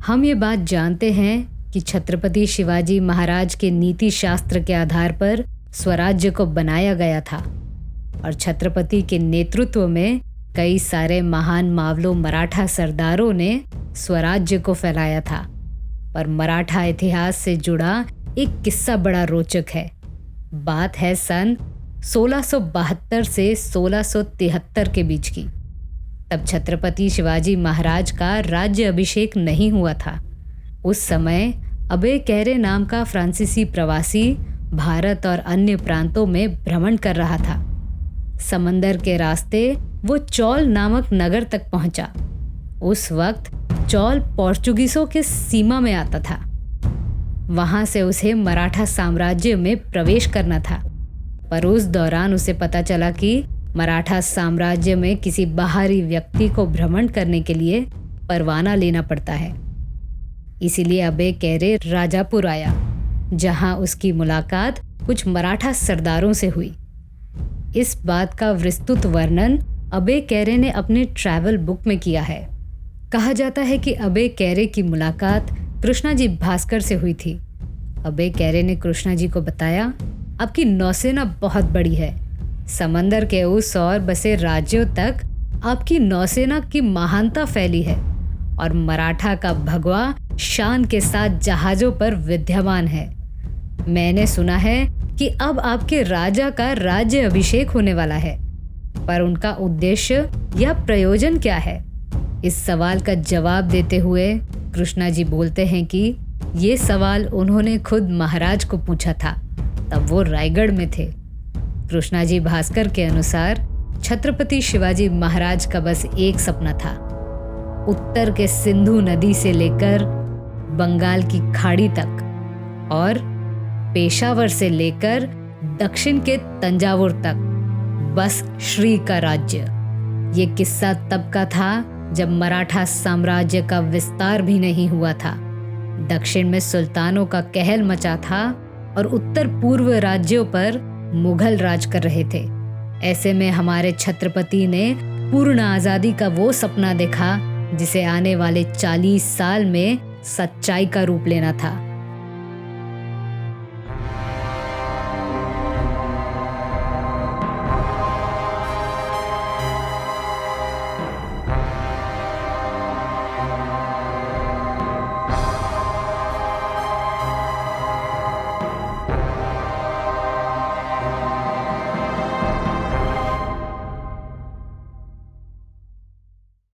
हम ये बात जानते हैं कि छत्रपति शिवाजी महाराज के नीति शास्त्र के आधार पर स्वराज्य को बनाया गया था और छत्रपति के नेतृत्व में कई सारे महान मावलों मराठा सरदारों ने स्वराज्य को फैलाया था। पर मराठा इतिहास से जुड़ा एक किस्सा बड़ा रोचक है। बात है सन 1672 से 1673 के बीच की। तब छत्रपति शिवाजी महाराज का राज्य अभिषेक नहीं हुआ था। उस समय अबेकैरे नाम का फ्रांसीसी प्रवासी भारत और अन्य प्रांतों में भ्रमण कर रहा था। समंदर के रास्ते वो चौल नामक नगर तक पहुंचा। उस वक्त चौल पोर्चुगीजों के सीमा में आता था। वहां से उसे मराठा साम्राज्य में प्रवेश करना था, पर उस दौरान उसे पता चला कि मराठा साम्राज्य में किसी बाहरी व्यक्ति को भ्रमण करने के लिए परवाना लेना पड़ता है। इसीलिए अबेकैरे राजापुर आया, जहां उसकी मुलाकात कुछ मराठा सरदारों से हुई। इस बात का विस्तृत वर्णन अबेकैरे ने अपने ट्रैवल बुक में किया है। कहा जाता है कि अबेकैरे की मुलाकात कृष्णाजी भास्कर से हुई थी। अबेकैरे ने कृष्णाजी को बताया, आपकी नौसेना बहुत बड़ी है। समंदर के उस ओर बसे राज्यों तक आपकी नौसेना की महानता फैली है और मराठा का भगवा शान के साथ जहाज़ों पर विद्यमान है। मैंने सुना है कि अब आपके राजा का राज्य अभिषेक होने वाला है, पर उनका उद्देश्य या प्रयोजन क्या है? इस सवाल का जवाब देते हुए कृष्णाजी बोलते हैं कि ये सवाल उन्होंने खुद महाराज को पूछा था, तब वो रायगढ़ में थे। कृष्णाजी भास्कर के अनुसार छत्रपति शिवाजी महाराज का बस एक सपना था, उत्तर के सिंधु नदी से लेकर बंगाल की खाड़ी तक और पेशावर से लेकर दक्षिण के तंजावुर तक, बस श्री का राज्य। ये किस्सा तब का था जब मराठा साम्राज्य का विस्तार भी नहीं हुआ था। दक्षिण में सुल्तानों का कहल मचा था और उत्तर पूर्व राज्यों पर मुगल राज कर रहे थे। ऐसे में हमारे छत्रपति ने पूर्ण आज़ादी का वो सपना देखा जिसे आने वाले 40 साल में सच्चाई का रूप लेना था।